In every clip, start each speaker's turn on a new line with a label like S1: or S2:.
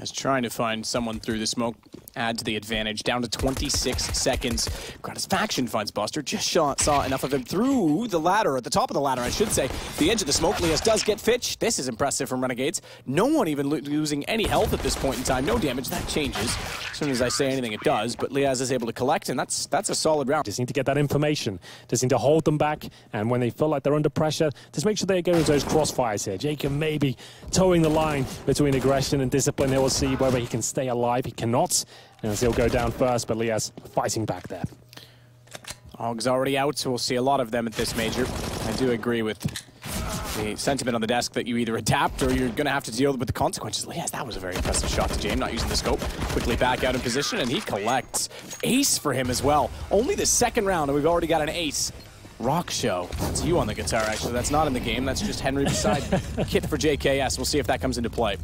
S1: As trying to find someone through the smoke, add to the advantage. Down to 26 seconds. Gratisfaction finds Buster. Just saw enough of him through the ladder, at the top of the ladder, I should say. The edge of the smoke. Lias does get Fitch. This is impressive from Renegades. No one even losing any health at this point in time. No damage. That changes. As soon as I say anything, it does. But Lias is able to collect, and that's a solid round.
S2: Just need to get that information. Just need to hold them back, and when they feel like they're under pressure, just make sure they go into those crossfires here. Jacob maybe towing the line between aggression and discipline. Here we'll see whether he can stay alive. He cannot, as he'll go down first, but Lias fighting back there.
S1: Og's already out, so we'll see a lot of them at this major. I do agree with the sentiment on the desk that you either adapt or you're going to have to deal with the consequences. Lias, that was a very impressive shot to James, not using the scope. Quickly back out in position, and he collects. Ace for him as well. Only the second round, and we've already got an ace. Rock Show. That's you on the guitar, actually. That's not in the game. That's just Henry beside Kit for JKS. We'll see if that comes into play.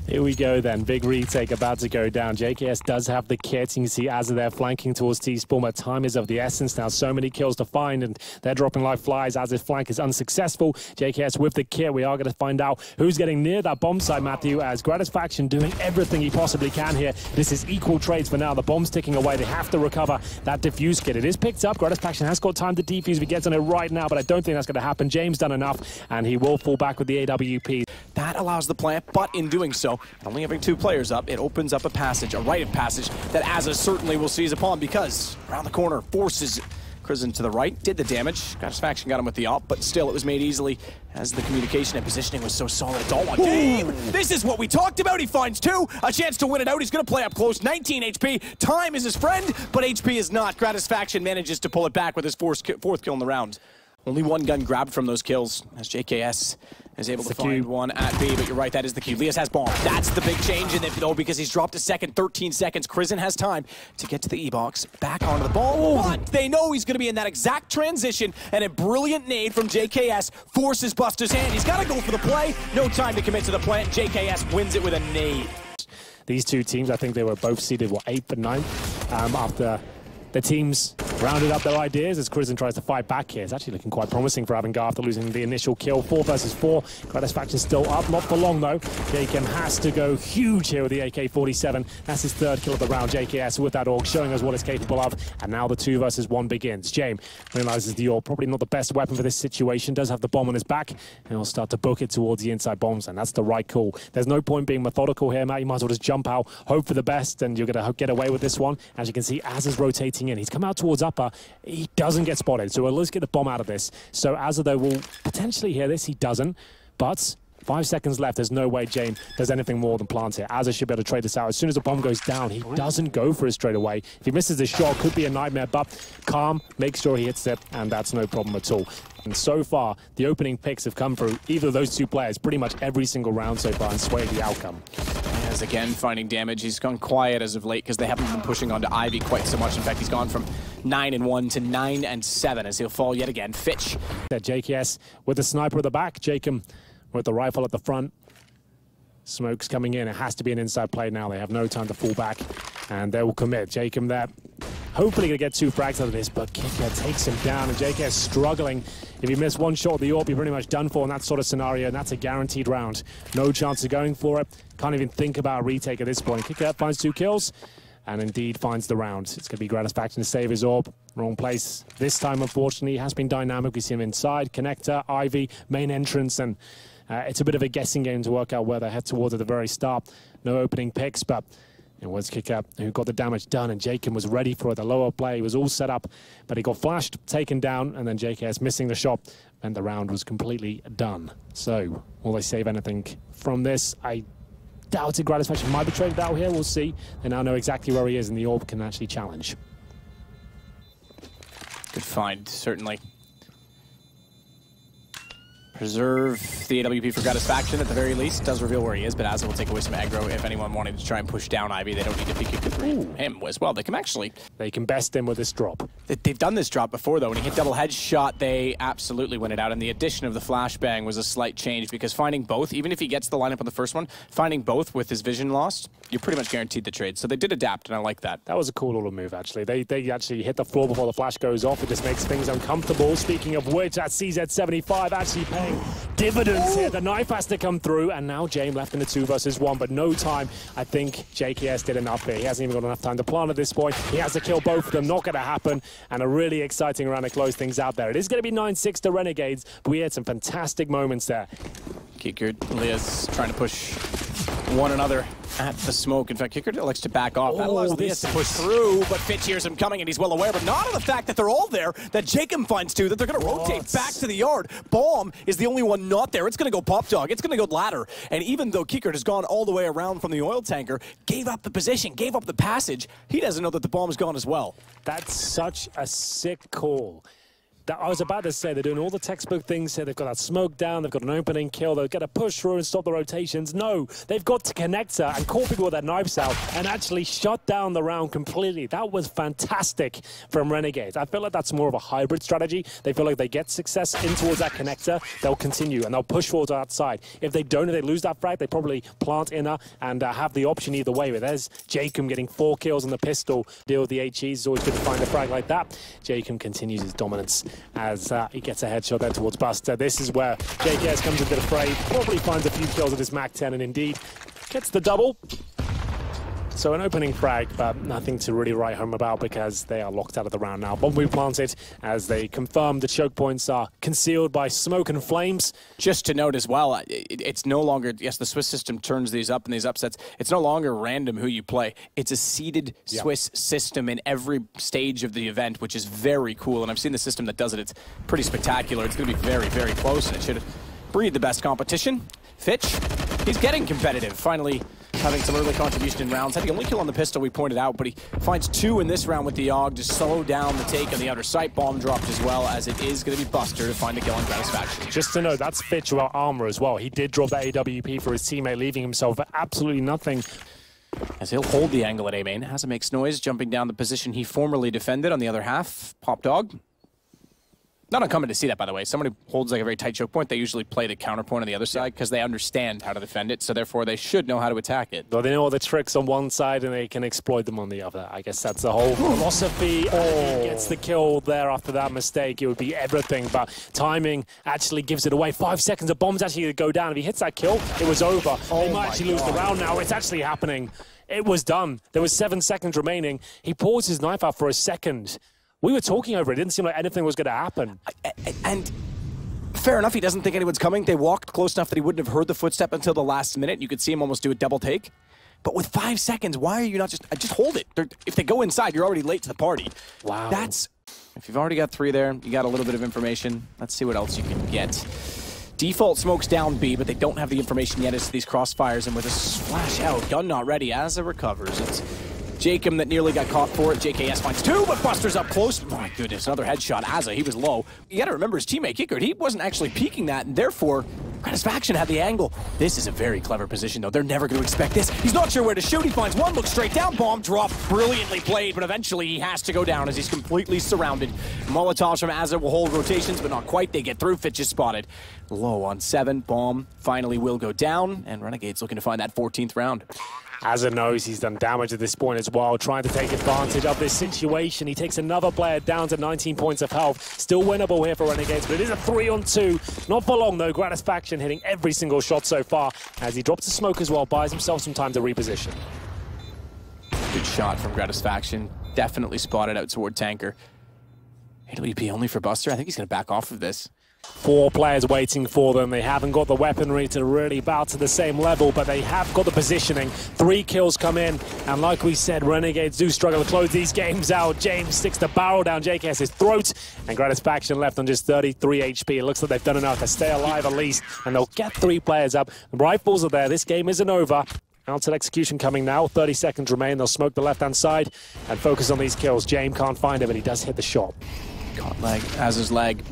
S2: Here we go then. Big retake about to go down. JKS does have the kit. You can see Azza there flanking towards T-Spawn, but time is of the essence now. So many kills to find, and they're dropping like flies. Azza's flank is unsuccessful. JKS with the kit. We are going to find out who's getting near that bomb site, Matthew, as Gratisfaction doing everything he possibly can here. This is equal trades for now. The bomb's ticking away. They have to recover that defuse kit. It is picked up. Gratisfaction has got time to defuse if he gets on it right now, but I don't think that's going to happen. James done enough, and he will fall back with the AWP.
S1: That allows the plant, but in doing so, only having 2 players up, it opens up a passage, a rite of passage, that Azza certainly will seize upon, because around the corner forces Crimson to the right, did the damage. Gratisfaction got him with the op, but still it was made easily as the communication and positioning was so solid. It's all on game. This is what we talked about. He finds 2, a chance to win it out. He's going to play up close. 19 HP. Time is his friend, but HP is not. Gratisfaction manages to pull it back with his fourth kill in the round. Only 1 gun grabbed from those kills as JKS is able to find one at B, but you're right, that is the cue. Lias has bomb. That's the big change in it, though, because he's dropped a second, 13 seconds. Crimson has time to get to the E-box, back onto the ball, but they know he's going to be in that exact transition, and a brilliant nade from JKS forces Buster's hand. He's got to go for the play. No time to commit to the plant. JKS wins it with a nade.
S2: These 2 teams, I think they were both seeded, what, 8th and 9th, after the teams rounded up their ideas as Crimson tries to fight back here. It's actually looking quite promising for AVANGAR after losing the initial kill. 4 versus 4. Gratisfaction still up, not for long though. JKM has to go huge here with the AK-47. That's his 3rd kill of the round. JKS with that AUG showing us what it's capable of. And now the 2 versus 1 begins. James realizes the AUG probably not the best weapon for this situation. Does have the bomb on his back, and he'll start to book it towards the inside bombs, and that's the right call. There's no point being methodical here, Matt. You might as well just jump out, hope for the best, and you're going to get away with this one. As you can see, Azza's rotating in. He's come out towards upper. He doesn't get spotted, so let's get the bomb out of this. So Azza, though, will potentially hear this. He doesn't, but 5 seconds left. There's no way James does anything more than plant it. Azza should be able to trade this out. As soon as the bomb goes down, he doesn't go for it straight away. If he misses the shot, could be a nightmare, but calm, make sure he hits it, and that's no problem at all. And so far, the opening picks have come through either of those 2 players pretty much every single round so far and swayed the outcome.
S1: As again, finding damage. He's gone quiet as of late because they haven't been pushing onto Ivy quite so much. In fact, he's gone from 9-1 to 9-7 as he'll fall yet again. Fitch.
S2: JKS with the sniper at the back. Jacob with the rifle at the front. Smoke's coming in. It has to be an inside play now. They have no time to fall back, and they will commit. Jacob there, hopefully going to get 2 frags out of this, but Kicker takes him down, and JKS struggling. If you miss 1 shot of the AWP, you're pretty much done for in that sort of scenario, and that's a guaranteed round. No chance of going for it. Can't even think about a retake at this point. Kicker finds 2 kills, and indeed finds the round. It's going to be Gratisfaction to save his AWP. Wrong place this time, unfortunately. He has been dynamic. We see him inside, connector, Ivy, main entrance, and it's a bit of a guessing game to work out where they head towards at the very start. No opening picks, but it was Kicker who got the damage done, and Jacob was ready for it. The lower play, he was all set up, but he got flashed, taken down, and then JKS missing the shot, and the round was completely done. So, will they save anything from this? I doubted Gratisfaction might be traded out here. We'll see. They now know exactly where he is, and the AWP can actually challenge.
S1: Good find, certainly. Preserve the AWP for Gratisfaction at the very least. Does reveal where he is, but Azza will take away some aggro if anyone wanted to try and push down Ivy. They don't need to peek him as well. They can
S2: best him with this drop.
S1: They've done this drop before, though. When he hit double headshot, they absolutely win it out. And the addition of the flashbang was a slight change, because finding both, even if he gets the lineup on the first one, finding both with his vision lost, you're pretty much guaranteed the trade. So they did adapt, and I like that.
S2: That was a cool little move, actually. They actually hit the floor before the flash goes off. It just makes things uncomfortable. Speaking of which, that CZ75 actually paying paying dividends here. The knife has to come through, and now James left in the 2 versus 1, but no time. I think JKS did enough here. He hasn't even got enough time to plant at this point. He has to kill both of them. Not going to happen, and a really exciting round to close things out there. It is going to be 9-6 to Renegades, but we had some fantastic moments there.
S1: Kickert, Lias trying to push one another at the smoke. In fact, Kickert likes to back off. That allows Lias to push through, but Fitch hears him coming, and he's well aware, but not of the fact that they're all there, that Jacob finds too, that they're going to rotate back to the yard. Bomb is the only one not there. It's going to go Pop Dog. It's going to go Ladder. And even though Kickert has gone all the way around from the oil tanker, gave up the position, gave up the passage, he doesn't know that the bomb's gone as well.
S2: That's such a sick call. I was about to say, they're doing all the textbook things here. They've got that smoke down, they've got an opening kill, they're going to push through and stop the rotations. No, they've got to connect her and call people with their knives out and actually shut down the round completely. That was fantastic from Renegades. I feel like that's more of a hybrid strategy. They feel like they get success in towards that connector, they'll continue and they'll push forward outside. If they don't, if they lose that frag, they probably plant inner and have the option either way. But there's Jacob getting 4 kills on the pistol. Deal with the HEs, it's always good to find a frag like that. Jacob continues his dominance as he gets a headshot there towards Buster. This is where JKS comes into the fray, probably finds a few kills with his MAC-10 and indeed gets the double. So an opening frag, but nothing to really write home about because they are locked out of the round now. Bomb will be planted as they confirm the choke points are concealed by smoke and flames.
S1: Just to note as well, it's no longer, yes, the Swiss system turns these up in these upsets. It's no longer random who you play. It's a seeded Swiss system in every stage of the event, which is very cool. And I've seen the system that does it. It's pretty spectacular. It's going to be very, very close, and it should breed the best competition. Fitch, he's getting competitive. Finally having some early contribution in rounds. Had the only kill on the pistol we pointed out, but he finds 2 in this round with the AUG to slow down the take on the outer sight. Bomb dropped as well, as it is going to be Buster to find a kill on Gratisfaction.
S2: Just to know, that's Fitch without armor as well. He did drop that AWP for his teammate, leaving himself for absolutely nothing.
S1: As he'll hold the angle at A main. Has it makes noise, jumping down the position he formerly defended on the other half. Pop Dog. Not uncommon to see that, by the way. Someone who holds like a very tight choke point, they usually play the counterpoint on the other side because they understand how to defend it, so therefore they should know how to attack it.
S2: Well, they know all the tricks on one side and they can exploit them on the other. I guess that's the whole philosophy. If he gets the kill there after that mistake, it would be everything, but timing actually gives it away. 5 seconds, the bomb's actually going to go down. If he hits that kill, it was over. They might actually lose the round now. It's actually happening. It was done. There was 7 seconds remaining. He paused his knife out for a second. We were talking over it. It didn't seem like anything was going to happen.
S1: And fair enough, he doesn't think anyone's coming. They walked close enough that he wouldn't have heard the footstep until the last minute. You could see him almost do a double take. But with 5 seconds, why are you not just hold it? If they go inside, you're already late to the party.
S2: Wow.
S1: That's, if you've already got 3 there, you got a little bit of information. Let's see what else you can get. Default smokes down B, but they don't have the information yet as to these crossfires. And with a splash out, gun not ready as it recovers. It's Jacob that nearly got caught for it. JKS finds 2, but Buster's up close. Oh my goodness, another headshot. Azza, he was low. You gotta remember his teammate, Kickert, he wasn't actually peeking that, and therefore, Gratisfaction had the angle. This is a very clever position, though. They're never gonna expect this. He's not sure where to shoot. He finds one, looks straight down. Bomb drop, brilliantly played, but eventually he has to go down as he's completely surrounded. Molotovs from Azza will hold rotations, but not quite. They get through. Fitch is spotted. Low on 7. Bomb finally will go down, and Renegades looking to find that 14th round.
S2: Azza knows he's done damage at this point as well, trying to take advantage of this situation. He takes another player down to 19 points of health. Still winnable here for Renegades, but it is a 3-on-2. Not for long, though. Gratisfaction hitting every single shot so far as he drops the smoke as well, buys himself some time to reposition.
S1: Good shot from Gratisfaction. Definitely spotted out toward Tanker. AWP only for Buster. I think he's going to back off of this.
S2: 4 players waiting for them. They haven't got the weaponry to really bout to the same level, but they have got the positioning. 3 kills come in, and like we said, Renegades do struggle to close these games out. James sticks the barrel down JKS's throat, and Gratisfaction left on just 33 HP. It looks like they've done enough to stay alive at least, and they'll get 3 players up. The rifles are there. This game isn't over. Outside execution coming now. 30 seconds remain. They'll smoke the left-hand side and focus on these kills. James can't find him, but he does hit the shot.
S1: Caught leg, Azza's leg.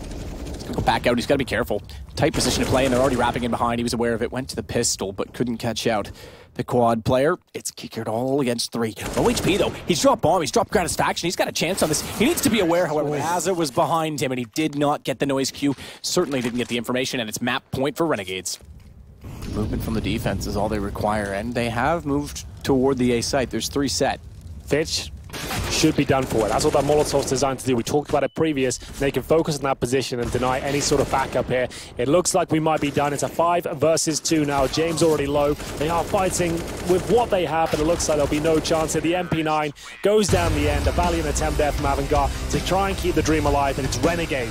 S1: Go back out, he's got to be careful. Tight position to play, and they're already wrapping in behind. He was aware of it, went to the pistol, but couldn't catch out the quad player. It's Kickert all against 3. Low HP, though. He's dropped bomb, he's dropped Gratisfaction. He's got a chance on this. He needs to be aware, however, that Azza was behind him, and he did not get the noise cue. Certainly didn't get the information, and it's map point for Renegades. Movement from the defense is all they require, and they have moved toward the A site. There's 3 set.
S2: Fitch should be done for it. That's what that Molotov's designed to do. We talked about it previous. They can focus on that position and deny any sort of backup here. It looks like we might be done. It's a 5 versus 2 now. James already low. They are fighting with what they have, but it looks like there'll be no chance here. The MP9 goes down the end. A valiant attempt there from AVANGAR to try and keep the dream alive, and it's Renegades